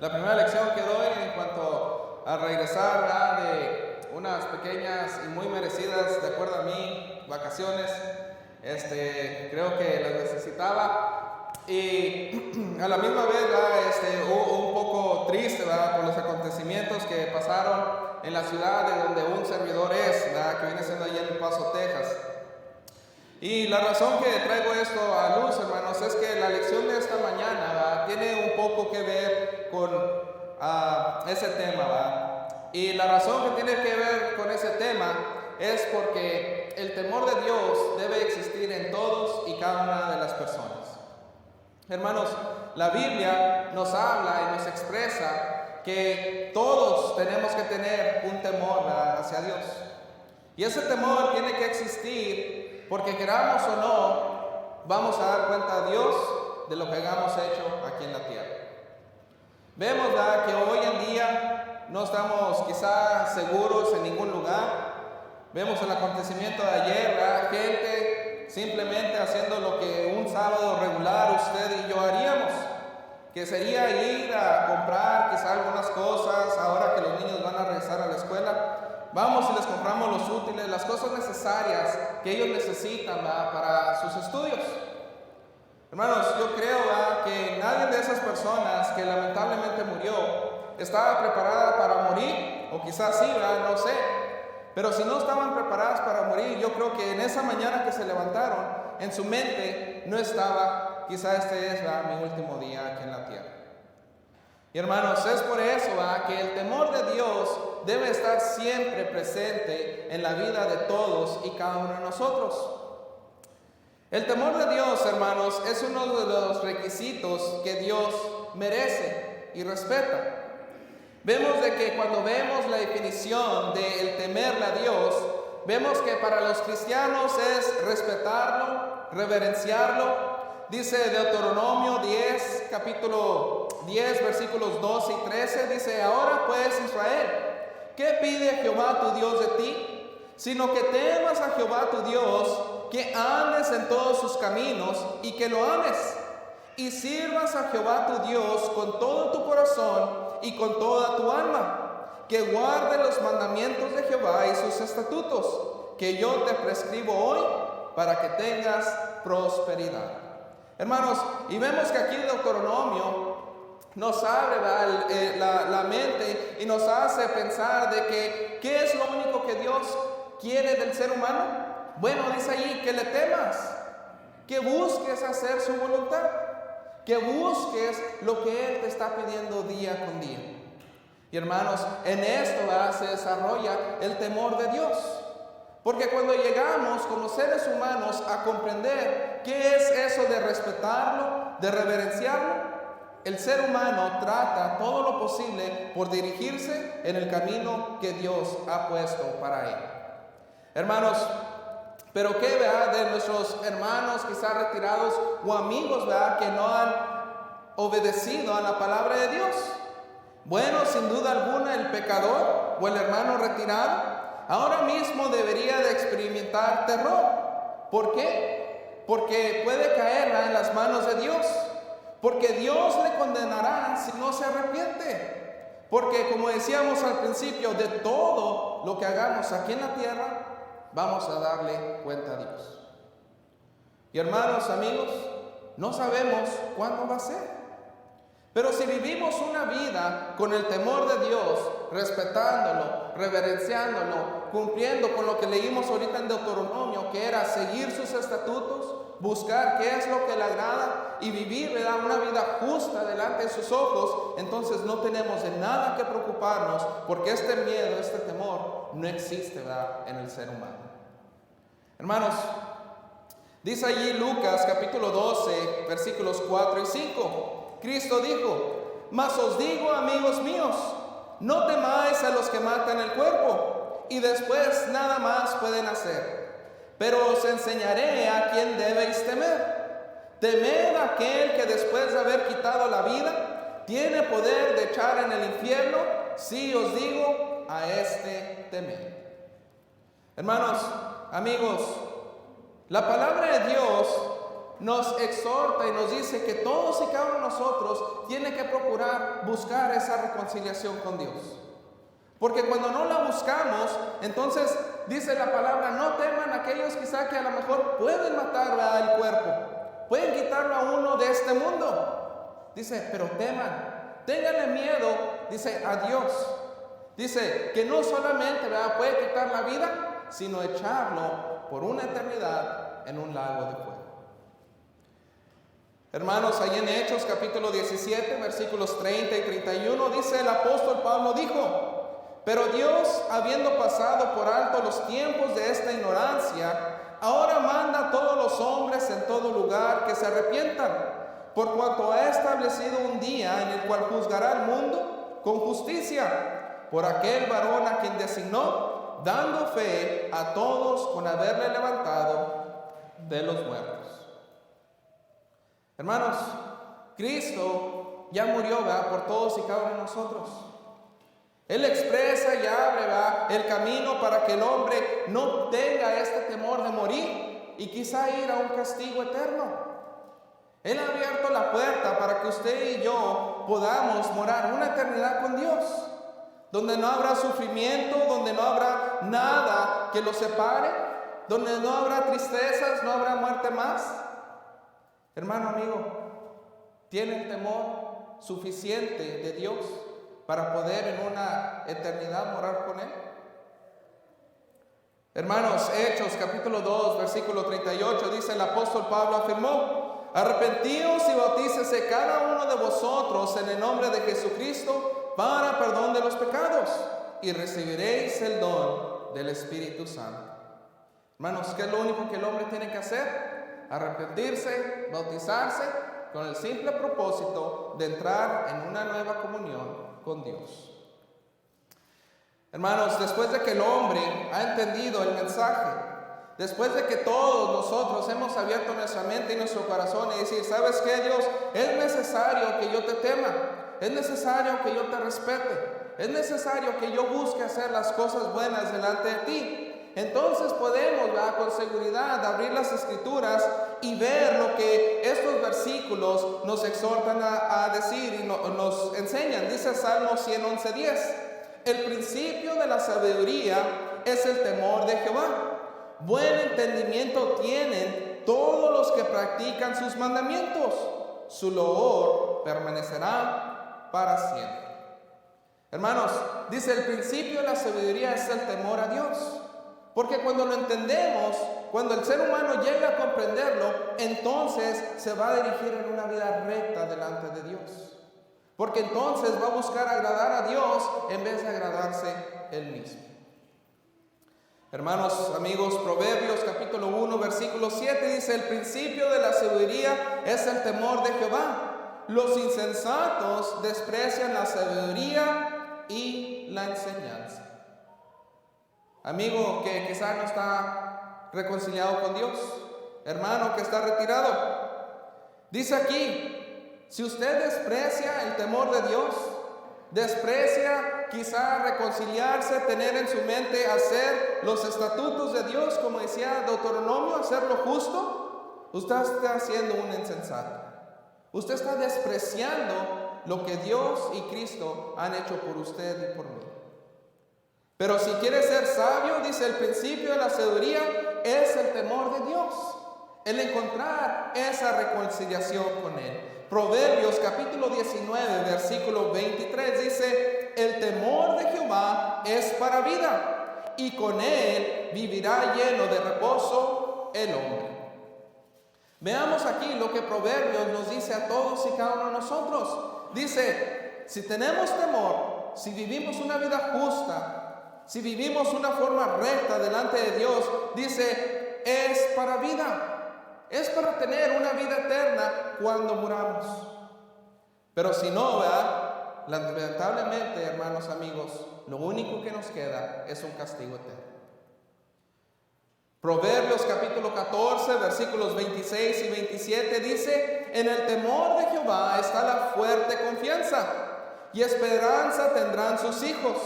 La primera lección que doy en cuanto a regresar, ¿verdad?, de unas pequeñas y muy merecidas, de acuerdo a mí, vacaciones, creo que las necesitaba, y a la misma vez, ¿verdad?, un poco triste, ¿verdad?, por los acontecimientos que pasaron en la ciudad de donde un servidor es, ¿verdad?, que viene siendo allá en El Paso, Texas. Y la razón que traigo esto a luz, hermanos, es que la lección de esta mañana, ¿verdad?, tiene un poco que ver con ese tema, ¿verdad? Y la razón que tiene que ver con ese tema es porque el temor de Dios debe existir en todos y cada una de las personas. Hermanos, la Biblia nos habla y nos expresa que todos tenemos que tener un temor, ¿verdad?, hacia Dios. Y ese temor tiene que existir porque, queramos o no, vamos a dar cuenta a Dios de lo que hayamos hecho aquí en la tierra. Vemos, ¿verdad?, que hoy en día no estamos quizás seguros en ningún lugar. Vemos el acontecimiento de ayer, ¿verdad?, gente simplemente haciendo lo que un sábado regular usted y yo haríamos, que sería ir a comprar quizás algunas cosas. Ahora que los niños van a regresar a la escuela, vamos y les compramos los útiles, las cosas necesarias que ellos necesitan, ¿verdad?, para sus estudios. Hermanos, yo creo, ¿verdad?, que nadie de esas personas que lamentablemente murió estaba preparada para morir, o quizás sí, ¿verdad?, no sé. Pero si no estaban preparadas para morir, yo creo que en esa mañana que se levantaron, en su mente no estaba, quizás este es, ¿verdad?, mi último día aquí en la tierra. Y hermanos, es por eso, ¿verdad?, que el temor de Dios debe estar siempre presente en la vida de todos y cada uno de nosotros. El temor de Dios, hermanos, es uno de los requisitos que Dios merece y respeta. Vemos de que cuando vemos la definición del temerle a Dios, vemos que para los cristianos es respetarlo, reverenciarlo. Dice Deuteronomio 10, capítulo 10, versículos 12 y 13, dice: ahora pues, Israel, ¿qué pide Jehová tu Dios de ti? Sino que temas a Jehová tu Dios, que andes en todos sus caminos y que lo ames, y sirvas a Jehová tu Dios con todo tu corazón y con toda tu alma, que guarde los mandamientos de Jehová y sus estatutos, que yo te prescribo hoy, para que tengas prosperidad. Hermanos, y vemos que aquí el Deuteronomio nos abre la mente y nos hace pensar de que ¿qué es lo único que Dios quiere del ser humano? Bueno, dice ahí que le temas, que busques hacer su voluntad, que busques lo que Él te está pidiendo día con día. Y hermanos, en esto se desarrolla el temor de Dios. Porque cuando llegamos como seres humanos a comprender qué es eso de respetarlo, de reverenciarlo, el ser humano trata todo lo posible por dirigirse en el camino que Dios ha puesto para él. Hermanos, pero qué, ¿verdad?, de nuestros hermanos quizás retirados o amigos, ¿verdad?, que no han obedecido a la palabra de Dios. Bueno, sin duda alguna el pecador o el hermano retirado ahora mismo debería de experimentar terror. ¿Por qué? Porque puede caer en las manos de Dios. Porque Dios le condenará si no se arrepiente. Porque, como decíamos al principio, de todo lo que hagamos aquí en la tierra, vamos a darle cuenta a Dios. Y hermanos, amigos, no sabemos cuándo va a ser. Pero si vivimos una vida con el temor de Dios, respetándolo, reverenciándolo, cumpliendo con lo que leímos ahorita en Deuteronomio, que era seguir sus estatutos, buscar qué es lo que le agrada y vivir, ¿verdad?, una vida justa delante de sus ojos, entonces no tenemos de nada que preocuparnos, porque este miedo, este temor no existe, ¿verdad?, en el ser humano. Hermanos, dice allí Lucas capítulo 12, versículos 4 y 5. Cristo dijo: mas os digo, amigos míos, no temáis a los que matan el cuerpo y después nada más pueden hacer, pero os enseñaré a quién debéis temer. Temed a aquel que después de haber quitado la vida tiene poder de echar en el infierno. Sí os digo, a este temed. Hermanos, amigos, la palabra de Dios nos exhorta y nos dice que todos y cada uno de nosotros tiene que procurar buscar esa reconciliación con Dios. Porque cuando no la buscamos, entonces dice la palabra, no teman aquellos quizá que a lo mejor pueden matar al cuerpo, pueden quitarlo a uno de este mundo. Dice, pero ténganle miedo, dice, a Dios. Dice que no solamente puede quitar la vida, sino echarlo por una eternidad en un lago de fuego. Hermanos, ahí en Hechos capítulo 17, versículos 30 y 31, dice el apóstol Pablo, dijo, pero Dios, habiendo pasado por alto los tiempos de esta ignorancia, ahora manda a todos los hombres en todo lugar que se arrepientan, por cuanto ha establecido un día en el cual juzgará al mundo con justicia, por aquel varón a quien designó, dando fe a todos con haberle levantado de los muertos. Hermanos, Cristo ya murió por todos y cada uno de nosotros. Él expresa y abre el camino para que el hombre no tenga este temor de morir y quizá ir a un castigo eterno. Él ha abierto la puerta para que usted y yo podamos morar una eternidad con Dios, donde no habrá sufrimiento, donde no habrá nada que lo separe, donde no habrá tristezas, no habrá muerte más. Hermano, amigo, ¿tiene el temor suficiente de Dios para poder en una eternidad morar con Él? Hermanos, Hechos capítulo 2, versículo 38, dice el apóstol Pablo, afirmó, arrepentíos y bautícese cada uno de vosotros en el nombre de Jesucristo para perdón de los pecados y recibiréis el don del Espíritu Santo. Hermanos, ¿qué es lo único que el hombre tiene que hacer? Arrepentirse, bautizarse, con el simple propósito de entrar en una nueva comunión con Dios. Hermanos, después de que el hombre ha entendido el mensaje, después de que todos nosotros hemos abierto nuestra mente y nuestro corazón y decir, ¿sabes qué, Dios? Es necesario que yo te tema, es necesario que yo te respete, es necesario que yo busque hacer las cosas buenas delante de ti. Entonces podemos, con seguridad, abrir las Escrituras y ver lo que estos versículos nos exhortan a decir y nos enseñan. Dice Salmo 111:10, el principio de la sabiduría es el temor de Jehová. Buen entendimiento tienen todos los que practican sus mandamientos. Su loor permanecerá para siempre. Hermanos, dice el principio de la sabiduría es el temor a Dios. Porque cuando lo entendemos, cuando el ser humano llega a comprenderlo, entonces se va a dirigir en una vida recta delante de Dios. Porque entonces va a buscar agradar a Dios en vez de agradarse él mismo. Hermanos, amigos, Proverbios capítulo 1, versículo 7 dice, el principio de la sabiduría es el temor de Jehová. Los insensatos desprecian la sabiduría y la enseñanza. Amigo que quizás no está reconciliado con Dios, hermano que está retirado, dice aquí, si usted desprecia el temor de Dios, desprecia quizá reconciliarse, tener en su mente hacer los estatutos de Dios, como decía Deuteronomio, hacer lo justo, usted está haciendo un insensato. Usted está despreciando lo que Dios y Cristo han hecho por usted y por mí. Pero si quiere ser sabio, dice el principio de la sabiduría, es el temor de Dios. El encontrar esa reconciliación con Él. Proverbios capítulo 19, versículo 23 dice, el temor de Jehová es para vida, y con Él vivirá lleno de reposo el hombre. Veamos aquí lo que Proverbios nos dice a todos y cada uno de nosotros. Dice, si tenemos temor, si vivimos una vida justa, si vivimos una forma recta delante de Dios, dice, es para vida, es para tener una vida eterna cuando muramos. Pero si no, lamentablemente, hermanos, amigos, lo único que nos queda es un castigo eterno. Proverbios capítulo 14, versículos 26 y 27 dice, en el temor de Jehová está la fuerte confianza, y esperanza tendrán sus hijos.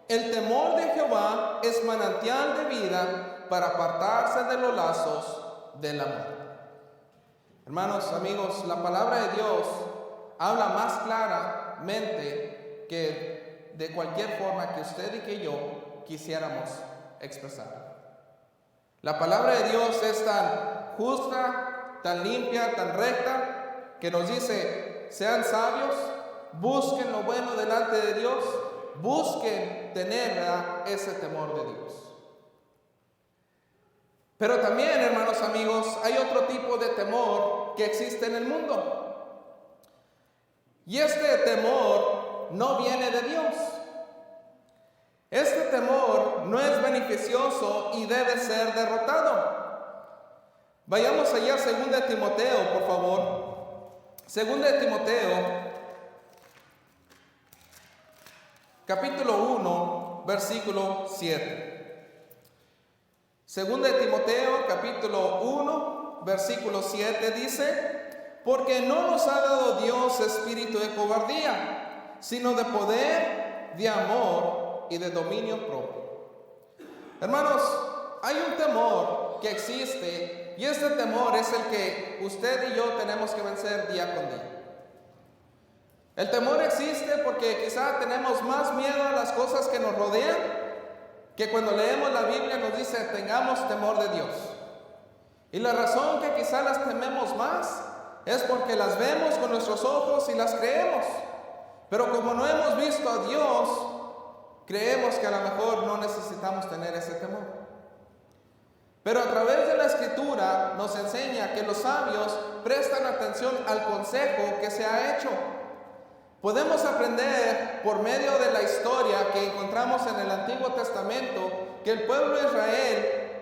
El temor de Jehová es manantial de vida para apartarse de los lazos de la muerte. Hermanos, amigos, la palabra de Dios habla más claramente que de cualquier forma que usted y que yo quisiéramos expresar. La palabra de Dios es tan justa, tan limpia, tan recta, que nos dice: sean sabios, busquen lo bueno delante de Dios, busquen tener ese temor de Dios. Pero también, hermanos amigos, hay otro tipo de temor que existe en el mundo. Y este temor no viene de Dios. Este temor no es beneficioso y debe ser derrotado. Vayamos allá a 2 Timoteo, por favor. 2 Timoteo, capítulo 1, versículo 7. 2 Timoteo, capítulo 1, versículo 7 dice: porque no nos ha dado Dios espíritu de cobardía, sino de poder, de amor y de dominio propio. Hermanos, hay un temor que existe, y este temor es el que usted y yo tenemos que vencer día con día. El temor existe porque quizá tenemos más miedo a las cosas que nos rodean, que cuando leemos la Biblia nos dice: tengamos temor de Dios. Y la razón que quizá las tememos más es porque las vemos con nuestros ojos y las creemos. Pero como no hemos visto a Dios, creemos que a lo mejor no necesitamos tener ese temor. Pero a través de la Escritura nos enseña que los sabios prestan atención al consejo que se ha hecho. Podemos aprender por medio de la historia que encontramos en el Antiguo Testamento que el pueblo de Israel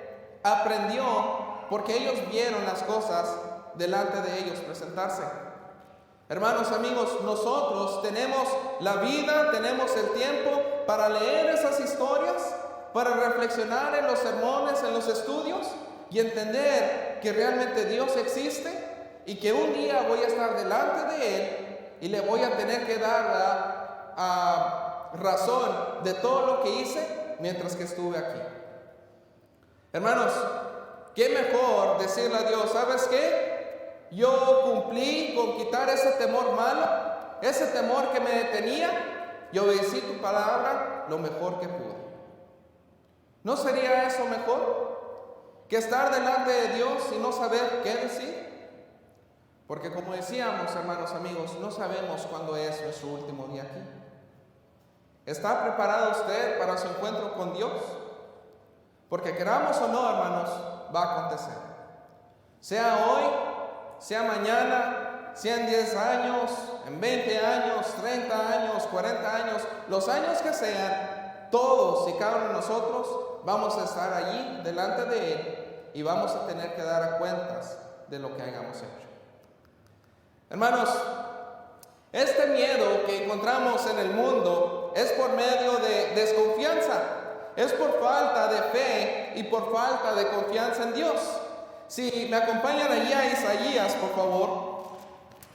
aprendió porque ellos vieron las cosas delante de ellos presentarse. Hermanos, amigos, nosotros tenemos la vida, tenemos el tiempo para leer esas historias, para reflexionar en los sermones, en los estudios y entender que realmente Dios existe y que un día voy a estar delante de Él y le voy a tener que dar razón de todo lo que hice mientras que estuve aquí. Hermanos, qué mejor decirle a Dios: ¿sabes qué? Yo cumplí con quitar ese temor malo, ese temor que me detenía, y obedecí tu palabra lo mejor que pude. ¿No sería eso mejor que estar delante de Dios y no saber qué decir? Porque como decíamos, hermanos amigos, no sabemos cuándo es nuestro último día aquí. ¿Está preparado usted para su encuentro con Dios? Porque queramos o no, hermanos, va a acontecer. Sea hoy, sea mañana, sea en 10 años, en 20 años, 30 años, 40 años, los años que sean, todos y cada uno de nosotros vamos a estar allí delante de Él y vamos a tener que dar cuentas de lo que hayamos hecho. Hermanos, este miedo que encontramos en el mundo es por medio de desconfianza, es por falta de fe y por falta de confianza en Dios. Si me acompañan allí a Isaías, por favor.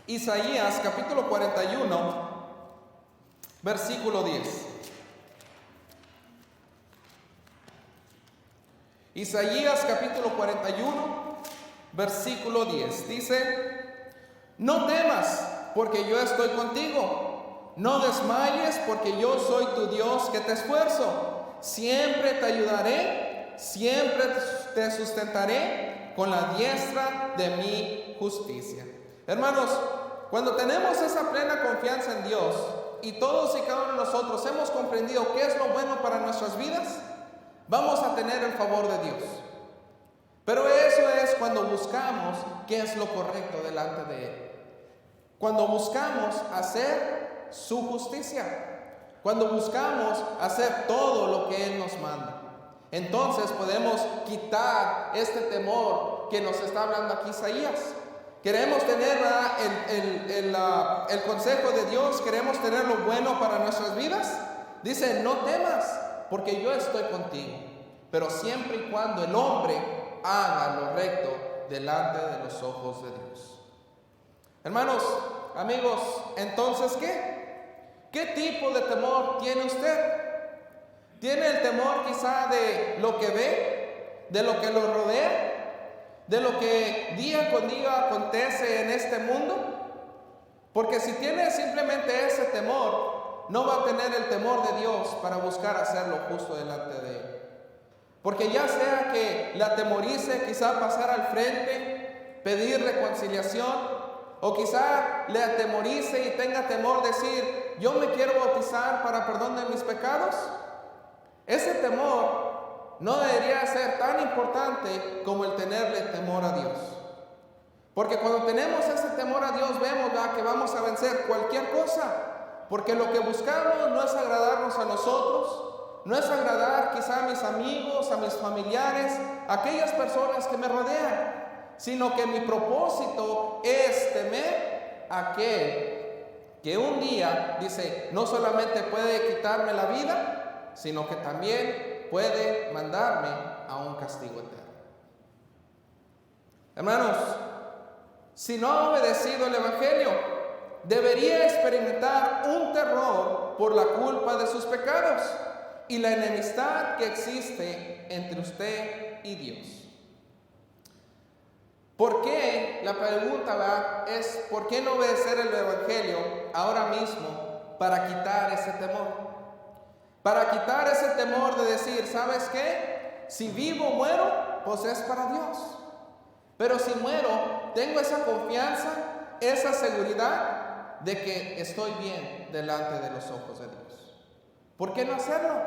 Isaías capítulo 41, versículo 10. Isaías capítulo 41, versículo 10. Dice: no temas, porque yo estoy contigo. No desmayes, porque yo soy tu Dios que te esfuerzo. Siempre te ayudaré, siempre te sustentaré con la diestra de mi justicia. Hermanos, cuando tenemos esa plena confianza en Dios y todos y cada uno de nosotros hemos comprendido qué es lo bueno para nuestras vidas, vamos a tener el favor de Dios. Pero eso es cuando buscamos qué es lo correcto delante de Él. Cuando buscamos hacer su justicia. Cuando buscamos hacer todo lo que Él nos manda. Entonces podemos quitar este temor que nos está hablando aquí Isaías. Queremos tener el consejo de Dios, queremos tener lo bueno para nuestras vidas. Dice: no temas, porque yo estoy contigo. Pero siempre y cuando el hombre haga lo recto delante de los ojos de Dios. Hermanos, amigos, entonces ¿qué tipo de temor tiene usted? ¿Tiene el temor quizá de lo que ve, de lo que lo rodea? de lo que día con día acontece en este mundo? Porque si tiene simplemente ese temor, no va a tener el temor de Dios para buscar hacer lo justo delante de Él. Porque ya sea que la atemorice quizá pasar al frente, pedir reconciliación, o quizá le atemorice y tenga temor decir, yo me quiero bautizar para perdón de mis pecados. Ese temor no debería ser tan importante como el tenerle temor a Dios. Porque cuando tenemos ese temor a Dios, vemos que vamos a vencer cualquier cosa. Porque lo que buscamos no es agradarnos a nosotros, no es agradar quizá a mis amigos, a mis familiares, a aquellas personas que me rodean, sino que mi propósito es temer a aquel que un día, dice, no solamente puede quitarme la vida, sino que también puede mandarme a un castigo eterno. Hermanos, si no ha obedecido el Evangelio, debería experimentar un terror por la culpa de sus pecados y la enemistad que existe entre usted y Dios. ¿Por qué? La pregunta es, ¿por qué no obedecer el Evangelio ahora mismo para quitar ese temor? Para quitar ese temor de decir, ¿sabes qué? Si vivo o muero, pues es para Dios. Pero si muero, tengo esa confianza, esa seguridad de que estoy bien delante de los ojos de Dios. ¿Por qué no hacerlo?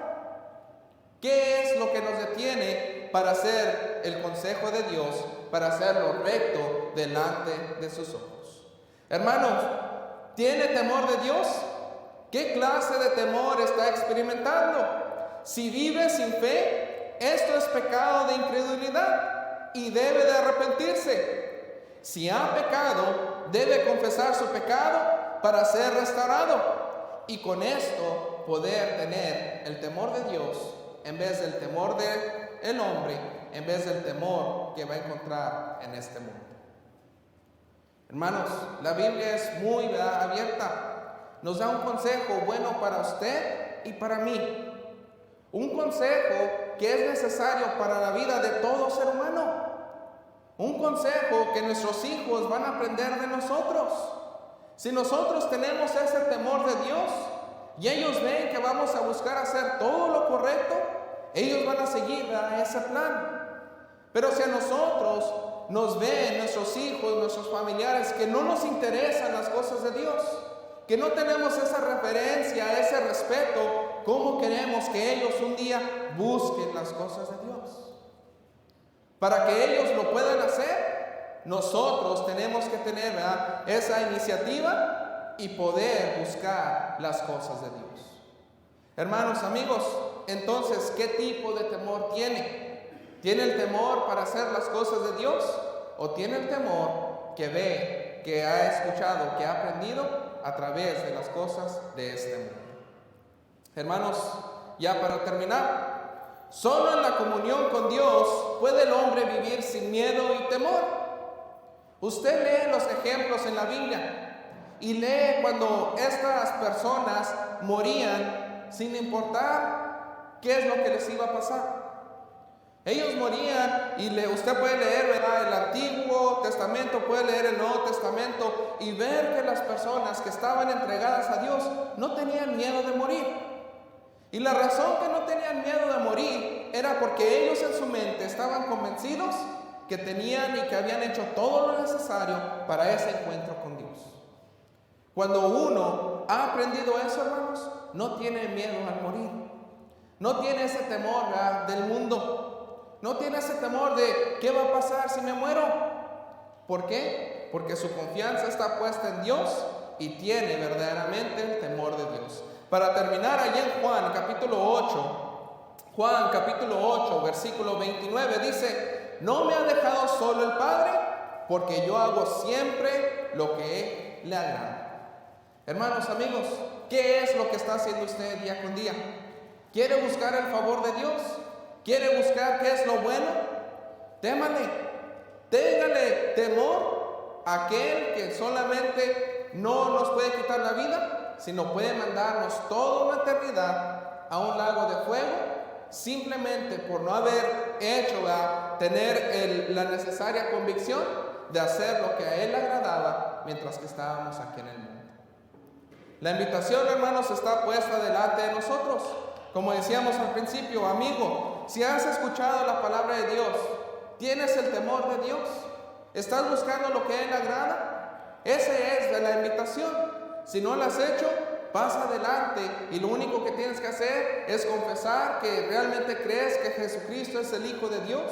¿Qué es lo que nos detiene para hacer el consejo de Dios, para hacerlo recto delante de sus ojos? Hermanos, ¿tiene temor de Dios? ¿Qué clase de temor está experimentando? Si vive sin fe, esto es pecado de incredulidad y debe de arrepentirse. Si ha pecado, debe confesar su pecado para ser restaurado y con esto poder tener el temor de Dios en vez del temor del hombre, en vez del temor que va a encontrar en este mundo. Hermanos, la Biblia es muy abierta. Nos da un consejo bueno para usted y para mí. Un consejo que es necesario para la vida de todo ser humano. Un consejo que nuestros hijos van a aprender de nosotros. Si nosotros tenemos ese temor de Dios y ellos ven que vamos a buscar hacer todo lo correcto, ellos van a seguir a ese plan. Pero si a nosotros nos ven nuestros hijos, nuestros familiares, que no nos interesan las cosas de Dios, que no tenemos esa referencia, ese respeto, ¿cómo queremos que ellos un día busquen las cosas de Dios? Para que ellos lo puedan hacer, nosotros tenemos que tener esa iniciativa y poder buscar las cosas de Dios. Hermanos, amigos, entonces, ¿qué tipo de temor tiene? ¿Tiene el temor para hacer las cosas de Dios? ¿O tiene el temor que ve, que ha escuchado, que ha aprendido a través de las cosas de este mundo? Hermanos, ya para terminar, solo en la comunión con Dios puede el hombre vivir sin miedo y temor. Usted lee los ejemplos en la Biblia y lee cuando estas personas morían sin importar qué es lo que les iba a pasar. Ellos morían y usted puede leer el Antiguo Testamento, puede leer el Nuevo Testamento y ver que las personas que estaban entregadas a Dios no tenían miedo de morir. Y la razón que no tenían miedo de morir era porque ellos en su mente estaban convencidos que tenían y que habían hecho todo lo necesario para ese encuentro con Dios. Cuando uno ha aprendido eso, hermanos, no tiene miedo al morir. No tiene ese temor del mundo. No tiene ese temor de ¿qué va a pasar si me muero? ¿Por qué? Porque su confianza está puesta en Dios y tiene verdaderamente el temor de Dios. Para terminar, allí en Juan capítulo 8, versículo 29 dice: no me ha dejado solo el Padre, porque yo hago siempre lo que le agrada. Hermanos, amigos, ¿qué es lo que está haciendo usted día con día? ¿Quiere buscar el favor de Dios? ¿Quiere buscar qué es lo bueno? Témale, téngale temor a aquel que solamente no nos puede quitar la vida, sino puede mandarnos toda una eternidad a un lago de fuego, simplemente por no haber hecho tener la necesaria convicción de hacer lo que a Él le agradaba mientras que estábamos aquí en el mundo. La invitación, hermanos, está puesta delante de nosotros. Como decíamos al principio, amigo, si has escuchado la palabra de Dios, ¿tienes el temor de Dios? ¿Estás buscando lo que a Él le agrada? Esa es de la invitación. Si no lo has hecho, pasa adelante y lo único que tienes que hacer es confesar que realmente crees que Jesucristo es el Hijo de Dios,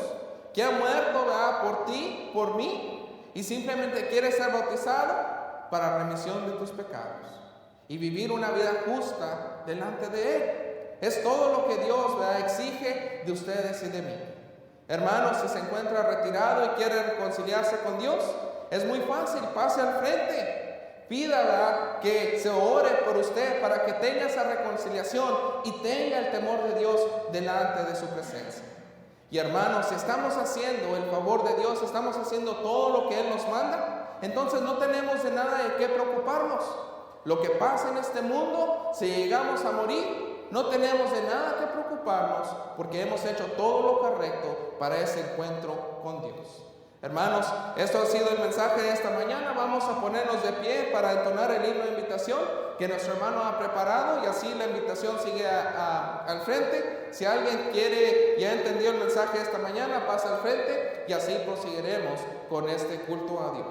que ha muerto, ¿verdad?, por ti, por mí, y simplemente quieres ser bautizado para remisión de tus pecados y vivir una vida justa delante de Él. Es todo lo que Dios, ¿verdad?, exige de ustedes y de mí. Hermanos, si se encuentra retirado y quiere reconciliarse con Dios, es muy fácil, pase al frente. Pida, ¿verdad?, que se ore por usted para que tenga esa reconciliación y tenga el temor de Dios delante de su presencia. Y hermanos, si estamos haciendo el favor de Dios, estamos haciendo todo lo que Él nos manda, entonces no tenemos de nada de qué preocuparnos. Lo que pasa en este mundo, si llegamos a morir, no tenemos de nada que preocuparnos porque hemos hecho todo lo correcto para ese encuentro con Dios. Hermanos, esto ha sido el mensaje de esta mañana. Vamos a ponernos de pie para entonar el himno de invitación que nuestro hermano ha preparado, y así la invitación sigue al frente. Si alguien ya entendió el mensaje de esta mañana, pasa al frente y así proseguiremos con este culto a Dios.